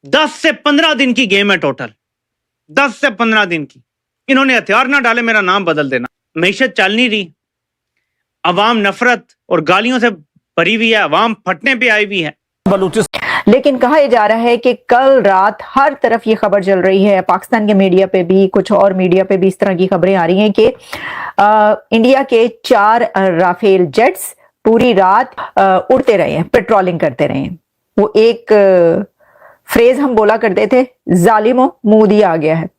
10 से 15 दिन की गेम है टोटल, 10 से 15 दिन की। इन्होंने हथियार ना डाले, मेरा नाम बदल देना। मैशत चल नहीं रही, अवाम नफरत और गालियों से भरी हुई है, अवाम फटने पे आई हुई है। लेकिन कहा जा रहा है कि कल रात हर तरफ ये खबर चल रही है, पाकिस्तान के मीडिया पे भी, कुछ और मीडिया पे भी इस तरह की खबरें आ रही हैं कि इंडिया के 4 राफेल जेट्स पूरी रात उड़ते रहे हैं, पेट्रोलिंग करते रहे हैं। वो एक फ्रेज हम बोला करते थे, जालिमो मोदी आ गया है।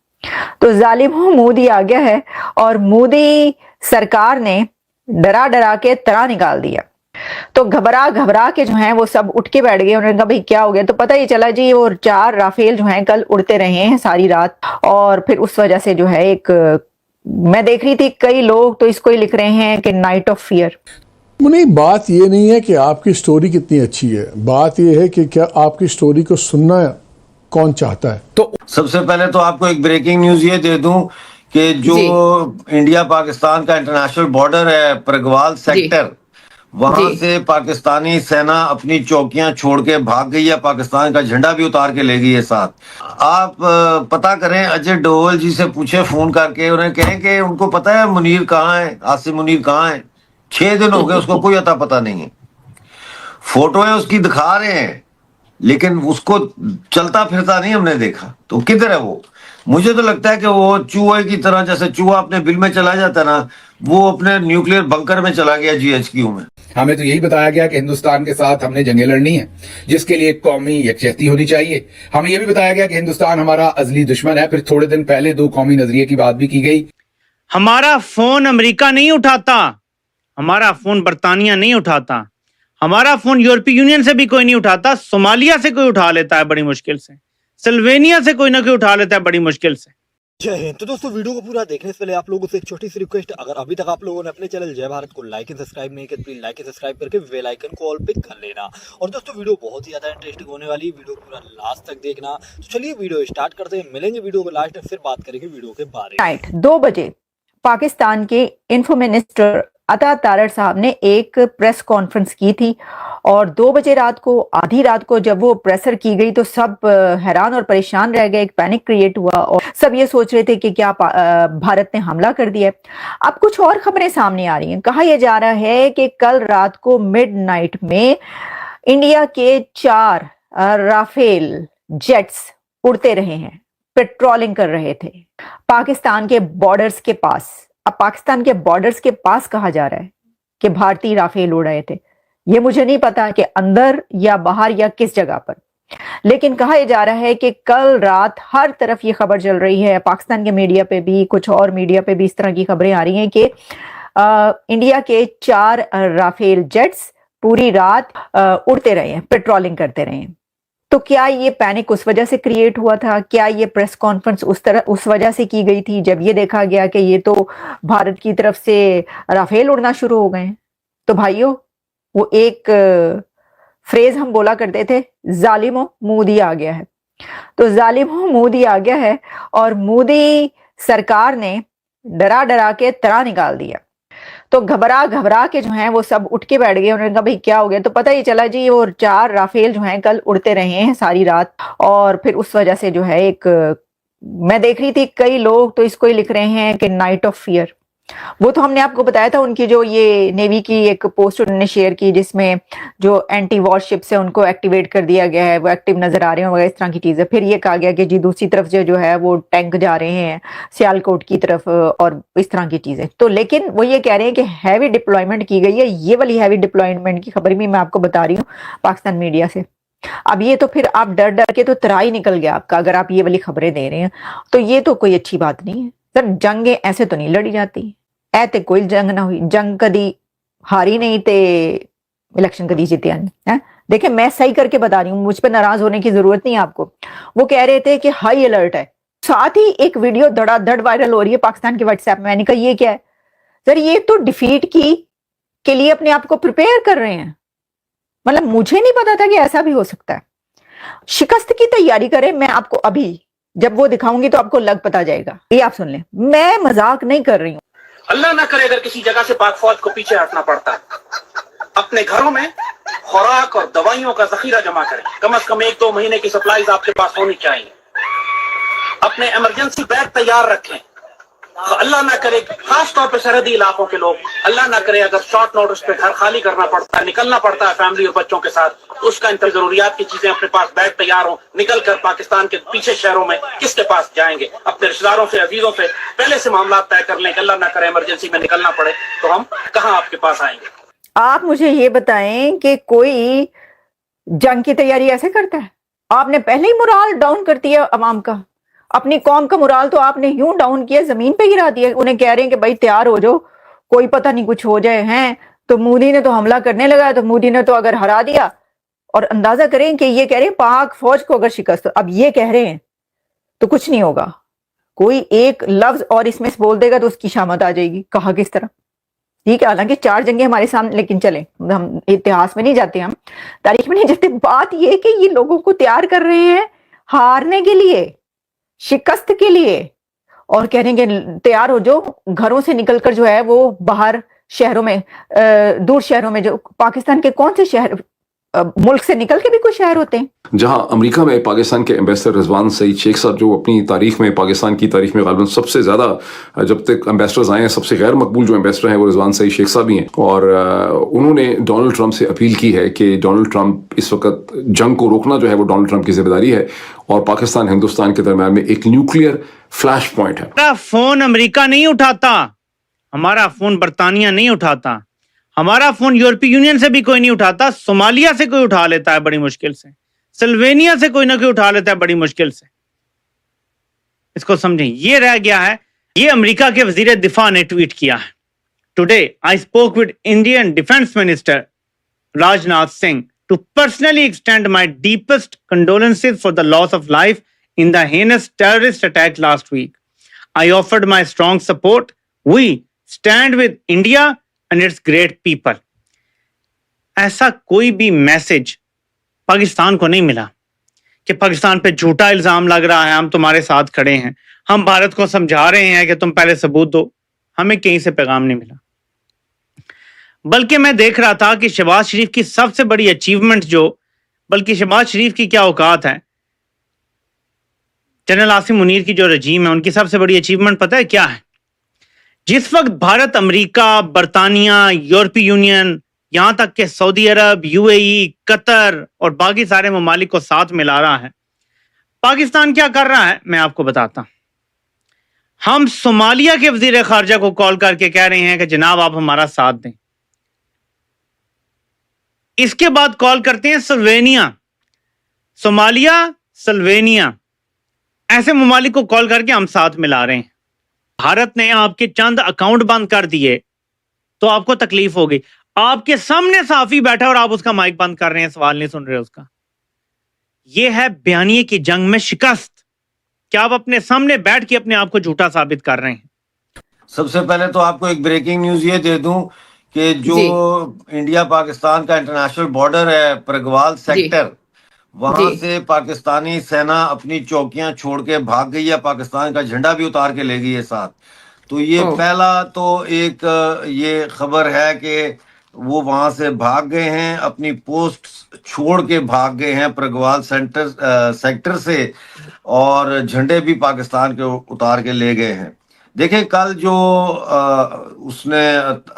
तो जालिमो मोदी आ गया है और मोदी सरकार ने डरा डरा के तना निकाल दिया। तो घबरा घबरा के जो है वो सब उठ के बैठ गए। उन्होंने कहा भाई क्या हो गया? तो पता ही चला जी, और 4 राफेल जो हैं कल उड़ते रहे हैं सारी रात। और फिर उस वजह से जो है एक, मैं देख रही थी कई लोग तो इसको ही लिख रहे हैं कि नाइट ऑफ फियर। नहीं, बात ये नहीं है कि आपकी स्टोरी कितनी अच्छी है, बात ये है कि क्या आपकी स्टोरी को सुनना कौन चाहता है। तो सबसे पहले तो आपको एक ब्रेकिंग न्यूज ये दे दूं कि जो इंडिया पाकिस्तान का इंटरनेशनल बॉर्डर है, परगवाल सेक्टर, वहां से पाकिस्तानी सेना अपनी चौकियां छोड़ के भाग गई है, पाकिस्तान का झंडा भी उतार के ले गई है साथ। आप पता करें, अजय डोवल जी से पूछे फोन करके, उन्हें कहें कि उनको पता है मुनीर कहाँ है, आसिम मुनीर कहाँ है। 6 दिन हो गए उसको कोई अता पता नहीं है। फोटोएं उसकी दिखा रहे हैं लेकिन उसको चलता फिरता नहीं हमने देखा। तो किधर है वो? मुझे तो लगता है कि वो चूहे की तरह, जैसे चूहा अपने बिल में चला जाता है ना, वो अपने न्यूक्लियर बंकर में चला गया GHQ में। हमें तो यही बताया गया कि हिंदुस्तान के साथ हमने जंगें लड़नी है, जिसके लिए कौमी यकजहती होनी चाहिए। हमें यह भी बताया गया कि हिंदुस्तान हमारा अजली दुश्मन है। फिर थोड़े दिन पहले 2 कौमी नजरिए की बात भी की गई। हमारा फोन अमेरिका नहीं उठाता, हमारा फोन बर्तानिया नहीं उठाता, हमारा फोन यूरोपीय यूनियन से भी कोई नहीं उठाता, सोमालिया से कोई उठा लेता है बड़ी मुश्किल से, सिल्वेनिया से कोई ना कोई उठा लेता है बड़ी मुश्किल से। जय हिंद। तो दोस्तों, वीडियो को पूरा देखने से पहले आप लोगों से एक छोटी सी रिक्वेस्ट, अगर अभी तक आप लोगों ने अपने चैनल जय भारत को लाइक एंड सब्सक्राइब नहीं किया, प्लीज लाइक एंड सब्सक्राइब करके बेल आइकन को ऑल पे कर लेना। और दोस्तों, वीडियो बहुत ही ज्यादा इंटरेस्टिंग होने वाली, वीडियो पूरा लास्ट तक देखना। तो चलिए वीडियो स्टार्ट करते हैं, मिलेंगे वीडियो को लास्ट में, फिर बात करेंगे वीडियो के बारे में। नाइट 2 बजे पाकिस्तान के इंफो मिनिस्टर अता तारड़ साहब ने एक प्रेस कॉन्फ्रेंस की थी और 2 बजे रात को, आधी रात को जब वो प्रेसर की गई तो सब हैरान और परेशान रह गए, एक पैनिक क्रिएट हुआ और सब ये सोच रहे थे कि क्या भारत ने हमला कर दिया। अब कुछ और खबरें सामने आ रही हैं। कहा यह जा रहा है कि कल रात को मिडनाइट में इंडिया के 4 राफेल जेट्स उड़ते रहे हैं, पेट्रोलिंग कर रहे थे पाकिस्तान के बॉर्डर्स के पास। अब पाकिस्तान के बॉर्डर्स के पास कहा जा रहा है कि भारतीय राफेल उड़ रहे थे। ये मुझे नहीं पता कि अंदर या बाहर या किस जगह पर, लेकिन कहा यह जा रहा है कि कल रात हर तरफ ये खबर चल रही है, पाकिस्तान के मीडिया पे भी, कुछ और मीडिया पे भी इस तरह की खबरें आ रही हैं कि इंडिया के 4 राफेल जेट्स पूरी रात उड़ते रहे हैं, पेट्रोलिंग करते रहे हैं। तो क्या ये पैनिक उस वजह से क्रिएट हुआ था? क्या ये प्रेस कॉन्फ्रेंस उस वजह से की गई थी जब ये देखा गया कि ये तो भारत की तरफ से राफेल उड़ना शुरू हो गए हैं? तो भाइयों, वो एक फ्रेज हम बोला करते थे, जालिमो मोदी आ गया है। तो जालिमो मोदी आ गया है और मोदी सरकार ने डरा डरा के तना निकाल दिया। तो घबरा घबरा के जो है वो सब उठ के बैठ गए। उन्होंने कहा भाई क्या हो गया? तो पता ही चला जी, और 4 राफेल जो हैं कल उड़ते रहे हैं सारी रात। और फिर उस वजह से जो है एक, मैं देख रही थी कई लोग तो इसको ही लिख रहे हैं कि नाइट ऑफ फियर। वो तो हमने आपको बताया था, उनकी जो ये नेवी की एक पोस्ट उन्होंने शेयर की जिसमें जो एंटी वॉरशिप्स है उनको एक्टिवेट कर दिया गया है, वो एक्टिव नजर आ रहे हैं वगैरह इस तरह की चीजें। फिर ये कहा गया कि जी दूसरी तरफ जो है वो टैंक जा रहे हैं सियालकोट की तरफ और इस तरह की चीजें। तो लेकिन वो ये कह रहे हैं कि हैवी डिप्लॉयमेंट की गई है। ये वाली हैवी डिप्लॉयमेंट की खबर भी मैं आपको बता रही हूँ पाकिस्तान मीडिया से। अब ये तो फिर आप डर डर के तो तरा ही निकल गया आपका, अगर आप ये वाली खबरें दे रहे हैं तो ये तो कोई अच्छी बात नहीं है सर। जंगें ऐसे तो नहीं लड़ी जाती, ऐते कोई जंग ना हुई, जंग कदी हारी नहीं ते इलेक्शन कदी जीते हैं। देखिए मैं सही करके बता रही हूँ, मुझ पर नाराज होने की जरूरत नहीं है आपको। वो कह रहे थे कि हाई अलर्ट है, साथ ही एक वीडियो धड़ाधड़ वायरल हो रही है पाकिस्तान के व्हाट्सएप में। मैंने कहा ये क्या है सर? ये तो डिफीट के लिए अपने आप को प्रिपेयर कर रहे हैं। मतलब मुझे नहीं पता था कि ऐसा भी हो सकता है। शिकस्त की तैयारी करें। मैं आपको अभी जब वो दिखाऊंगी तो आपको लग पता जाएगा। ये आप सुन लें, मैं मजाक नहीं कर रही हूँ। अल्लाह ना करे अगर किसी जगह से पाक फौज को पीछे हटना पड़ता है, अपने घरों में खुराक और दवाइयों का जखीरा जमा करें। कम से कम 1-2 महीने की सप्लाईज आपके पास होनी चाहिए। अपने इमरजेंसी बैग तैयार रखें। तो अल्लाह ना करे, खास तौर पे सरहदी इलाकों के लोग, अल्लाह ना करे अगर शॉर्ट नोटिस पे घर खाली करना पड़ता है, निकलना पड़ता है फैमिली और बच्चों के साथ, तो उसका इंतजाम, जरूरियात की चीजें अपने पास बैग तैयार हो, निकल कर पाकिस्तान के पीछे शहरों में किसके पास जाएंगे? अपने रिश्तेदारों से, अजीजों से पहले से मामला तय कर लें कि अल्लाह ना करे इमरजेंसी में निकलना पड़े तो हम कहाँ आपके पास आएंगे। आप मुझे ये बताएं कि कोई जंग की तैयारी ऐसे करता है? आपने पहले ही मुराल डाउन कर दिया अवाम का, अपनी कौम का मुराल तो आपने यूं डाउन किया, जमीन पे गिरा दिया। उन्हें कह रहे हैं कि भाई तैयार हो जाओ, कोई पता नहीं कुछ हो जाए। हैं तो मोदी ने तो हमला करने लगा, तो मोदी ने तो अगर हरा दिया, और अंदाजा करें कि ये कह रहे हैं पाक फौज को अगर शिकस्त, अब ये कह रहे हैं तो कुछ नहीं होगा। कोई एक लफ्ज और इसमें से बोल देगा तो उसकी शामत आ जाएगी। कहा किस तरह? ठीक है, हालांकि 4 जंगें हमारे सामने, लेकिन चलें, हम इतिहास में नहीं जाते, हम तारीख में नहीं जाते। बात यह कि ये लोगों को तैयार कर रहे हैं हारने के लिए, शिकस्त के लिए, और कह रहे हैं कि तैयार हो जाओ, घरों से निकलकर जो है वो बाहर शहरों में, दूर शहरों में, जो पाकिस्तान के कौन से शहर, मुल्क से निकल के भी कुछ शहर होते हैं। जहां अमेरिका में पाकिस्तान के एम्बेसडर रिजवान सईद शेख साहब, जो अपनी तारीख में, पाकिस्तान की तारीख में गालिबन सबसे ज़्यादा, जब तक एम्बेसडर्स आए हैं, सबसे गैर मकबूल जो एम्बेसडर हैं वो रिजवान सईद शेख साहब ही हैं। और उन्होंने डोनाल्ड ट्रंप से अपील की है कि डोनाल्ड ट्रंप, इस वक्त जंग को रोकना जो है वो डोनाल्ड ट्रंप की जिम्मेदारी है, और पाकिस्तान हिंदुस्तान के दरमियान में एक न्यूक्लियर फ्लैश पॉइंट है। हमारा फोन अमेरिका नहीं उठाता, हमारा फोन बर्तानिया नहीं उठाता, हमारा फोन यूरोपीय यूनियन से भी कोई नहीं उठाता, सोमालिया से कोई उठा लेता है बड़ी मुश्किल से, सिल्वेनिया से कोई ना कोई उठा लेता है बड़ी मुश्किल से। इसको समझें, ये रह गया है। ये अमेरिका के वजीर दिफा ने ट्वीट किया है, today I spoke with Indian defence minister Rajnath Singh to personally extend my deepest condolences for the loss of life in the heinous terrorist attack last week. I offered my strong support. We stand with India and its great people. ऐसा कोई भी message Pakistan को नहीं मिला कि पाकिस्तान पे झूठा इल्जाम लग रहा है, हम तुम्हारे साथ खड़े हैं, हम भारत को समझा रहे हैं कि तुम पहले सबूत दो। हमें कहीं से पैगाम नहीं मिला। बल्कि मैं देख रहा था कि शहबाज शरीफ की सबसे बड़ी अचीवमेंट बल्कि शहबाज शरीफ की क्या औकात है, जनरल आसिम मुनीर की जो रजीम है उनकी सबसे बड़ी अचीवमेंट पता है क्या है? जिस वक्त भारत अमेरिका, बरतानिया, यूरोपीय यूनियन, यहां तक कि सऊदी अरब, यूएई, कतर और बाकी सारे ममालिक को साथ मिला रहा है, पाकिस्तान क्या कर रहा है मैं आपको बताता हूं। हम सोमालिया के वजीर खारजा को कॉल करके कह रहे हैं कि जनाब आप हमारा साथ दें। इसके बाद कॉल करते हैं स्लोवेनिया, सोमालिया, स्लोवेनिया, ऐसे ममालिक को कॉल करके हम साथ मिला रहे हैं। भारत ने आपके चंद अकाउंट बंद कर दिए तो आपको तकलीफ होगी। आपके सामने साफी बैठा और आप उसका माइक बंद कर रहे हैं, सवाल नहीं सुन रहे उसका। यह है बयानिए की जंग में शिकस्त। क्या आप अपने सामने बैठ के अपने आप को झूठा साबित कर रहे हैं? सबसे पहले तो आपको एक ब्रेकिंग न्यूज ये दे दूं कि जो इंडिया पाकिस्तान का इंटरनेशनल बॉर्डर है, परगवाल सेक्टर, वहां से पाकिस्तानी सेना अपनी चौकियां छोड़ के भाग गई है, पाकिस्तान का झंडा भी उतार के ले गई है साथ। तो ये पहला तो एक ये खबर है कि वो वहां से भाग गए हैं, अपनी पोस्ट छोड़ के भाग गए हैं परगवाल सेक्टर से, और झंडे भी पाकिस्तान के उतार के ले गए हैं। देखिए कल जो उसने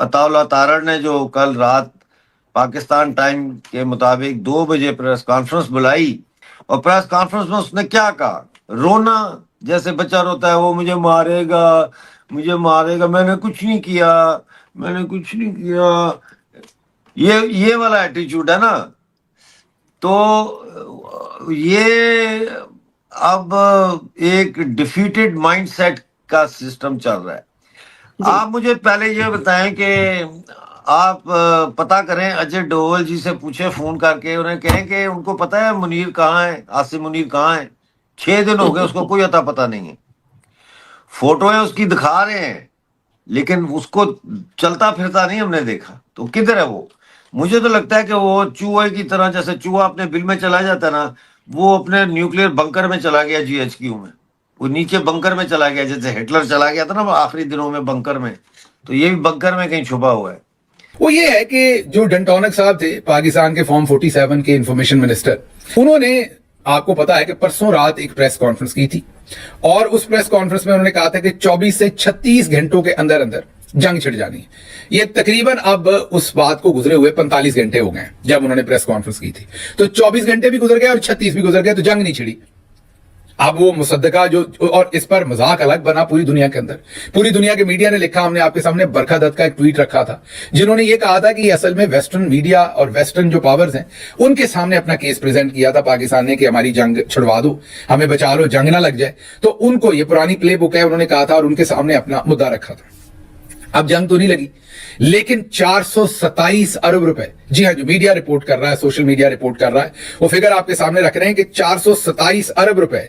अताउल्लाह तारड़ ने जो कल रात पाकिस्तान टाइम के मुताबिक 2 बजे प्रेस कॉन्फ्रेंस बुलाई, और प्रेस कॉन्फ्रेंस में उसने क्या कहा? रोना जैसे बच्चा रोता है, वो मुझे मारेगा, मुझे मारेगा, मैंने कुछ नहीं किया, मैंने कुछ नहीं किया, ये वाला एटीट्यूड है ना। तो ये अब एक डिफीटेड माइंडसेट का सिस्टम चल रहा है। आप मुझे पहले ये बताएं कि आप पता करें, अजय डोवल जी से पूछे फोन करके, उन्हें कहें कि उनको पता है मुनीर कहाँ है, आसिम मुनीर कहाँ है। 6 दिन हो गए उसको कोई अता पता नहीं है। फोटो है उसकी दिखा रहे हैं, लेकिन उसको चलता फिरता नहीं हमने देखा। तो किधर है वो? मुझे तो लगता है कि वो चूहे की तरह, जैसे चूहा अपने बिल में चला जाता है ना, वो अपने न्यूक्लियर बंकर में चला गया, GHQ में, वो नीचे बंकर में चला गया, जैसे हिटलर चला गया था ना आखिरी दिनों में बंकर में। तो ये भी बंकर में कहीं छुपा हुआ है। वो ये है कि जो डंटोनक साहब थे पाकिस्तान के फॉर्म 47 के इंफॉर्मेशन मिनिस्टर, उन्होंने, आपको पता है कि परसों रात एक प्रेस कॉन्फ्रेंस की थी और उस प्रेस कॉन्फ्रेंस में उन्होंने कहा था कि 24 से 36 घंटों के अंदर अंदर जंग छिड़ जानी है। ये तकरीबन अब उस बात को गुजरे हुए 45 घंटे हो गए जब उन्होंने प्रेस कॉन्फ्रेंस की थी। तो 24 घंटे भी गुजर गए और 36 भी गुजर गए, तो जंग नहीं छिड़ी। अब वो मुसद्दका जो, और इस पर मजाक अलग बना पूरी दुनिया के अंदर, पूरी दुनिया के मीडिया ने लिखा, हमने आपके सामने बरखा दत्त का एक ट्वीट रखा था जिन्होंने ये कहा था कि असल में वेस्टर्न मीडिया और वेस्टर्न जो पावर्स हैं उनके सामने अपना केस प्रेजेंट किया था पाकिस्तान ने कि हमारी जंग छुड़वा दो, हमें बचा लो, जंग ना लग जाए। तो उनको, ये पुरानी प्ले बुक है, उन्होंने कहा था और उनके सामने अपना मुद्दा रखा था। अब जंग तो नहीं लगी, लेकिन 427 अरब रुपए, जी हाँ, जो मीडिया रिपोर्ट कर रहा है, सोशल मीडिया रिपोर्ट कर रहा है, वो फिगर आपके सामने रख रहे हैं कि 427 अरब रुपए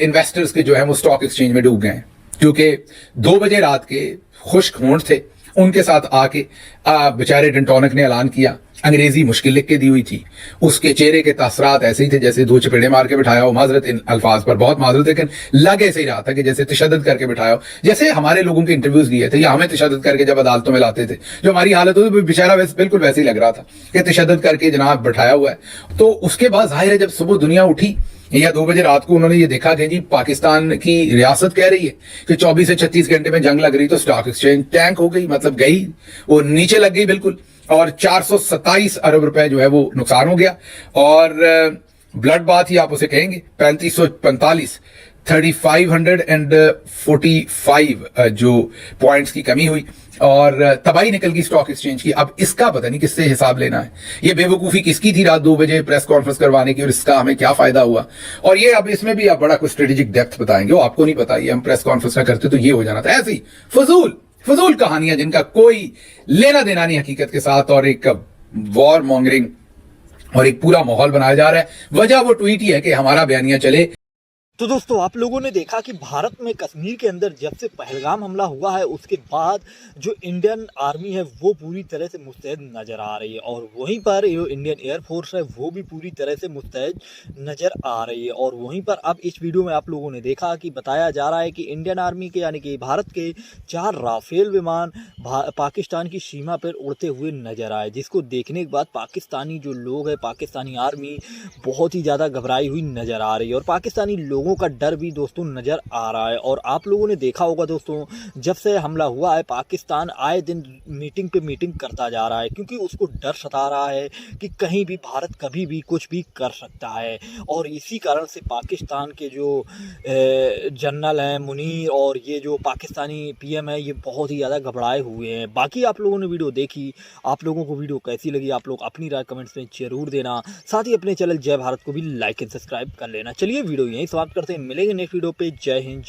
इन्वेस्टर्स के जो है वो स्टॉक एक्सचेंज में डूब गए हैं, क्योंकि 2 बजे रात के खुश्क होंठ थे, उनके साथ आके बेचारे डंटोनक ने ऐलान किया, अंग्रेजी मुश्किल लिख के दी हुई थी, उसके चेहरे के तासरात ऐसे ही थे जैसे 2 चपेड़े मार के बिठाया हो। माजरत, इन अल्फाज पर बहुत माजरत, लेकिन लग ऐसे ही रहा था कि जैसे तशद्दुद करके बिठाया हो, जैसे हमारे लोगों के इंटरव्यूज लिए थे या हमें तशद्दुद करके जब अदालतों में लाते थे, जो हमारी हालत होती, बेचारा बिल्कुल वैसे ही लग रहा था कि तशद्दुद करके जनाब बिठाया हुआ है। तो उसके बाद जाहिर है जब सुबह दुनिया उठी या 2 बजे रात को उन्होंने ये देखा कि जी पाकिस्तान की रियासत कह रही है कि 24 से 36 घंटे में जंग लग रही, तो स्टॉक एक्सचेंज टैंक हो गई, मतलब गई, वो नीचे लग गई बिल्कुल, और 427 अरब रुपए जो है वो नुकसान हो गया। और ब्लड बाथ ही आप उसे कहेंगे, 3545 3545 जो पॉइंट्स की कमी हुई और तबाही निकल गई स्टॉक एक्सचेंज की। अब इसका पता नहीं किससे हिसाब लेना है, ये बेवकूफ़ी किसकी थी रात 2 बजे प्रेस कॉन्फ्रेंस करवाने की, और इसका हमें क्या फायदा हुआ। और ये अब इसमें भी आप बड़ा कुछ स्ट्रेटेजिक डेप्थ बताएंगे, वो आपको नहीं पता, ये हम प्रेस कॉन्फ्रेंस ना करते तो ये हो जाना था। ऐसी फजूल कहानियां जिनका कोई लेना देना नहीं हकीकत के साथ, और एक वॉर मॉन्गरिंग और एक पूरा माहौल बनाया जा रहा है। वजह वो ट्वीट ही है कि हमारा बयानिया चले। तो दोस्तों, आप लोगों ने देखा कि भारत में कश्मीर के अंदर जब से पहलगाम हमला हुआ है उसके बाद जो इंडियन आर्मी है वो पूरी तरह से मुस्तैद नज़र आ रही है, और वहीं पर जो इंडियन एयरफोर्स है वो भी पूरी तरह से मुस्तैद नज़र आ रही है। और वहीं पर अब इस वीडियो में आप लोगों ने देखा कि बताया जा रहा है कि इंडियन आर्मी के, यानी कि भारत के 4 राफेल विमान पाकिस्तान की सीमा पर उड़ते हुए नज़र आए, जिसको देखने के बाद पाकिस्तानी जो लोग हैं, पाकिस्तानी आर्मी बहुत ही ज़्यादा घबराई हुई नज़र आ रही है, और पाकिस्तानी लोगों का डर भी दोस्तों नज़र आ रहा है। और आप लोगों ने देखा होगा दोस्तों, जब से हमला हुआ है पाकिस्तान आए दिन मीटिंग पे मीटिंग करता जा रहा है, क्योंकि उसको डर सता रहा है कि कहीं भी भारत कभी भी कुछ भी कर सकता है। और इसी कारण से पाकिस्तान के जो जनरल हैं मुनीर और ये जो पाकिस्तानी पीएम है, ये बहुत ही ज़्यादा घबराए हुए हैं। बाकी आप लोगों ने वीडियो देखी, आप लोगों को वीडियो कैसी लगी, आप लोग अपनी राय कमेंट्स में जरूर देना। साथ ही अपने चैनल जय भारत को भी लाइक एंड सब्सक्राइब कर लेना। चलिए वीडियो यहीं समाप्त करते हैं, मिलेंगे नेक्स्ट वीडियो पे। जय हिंद।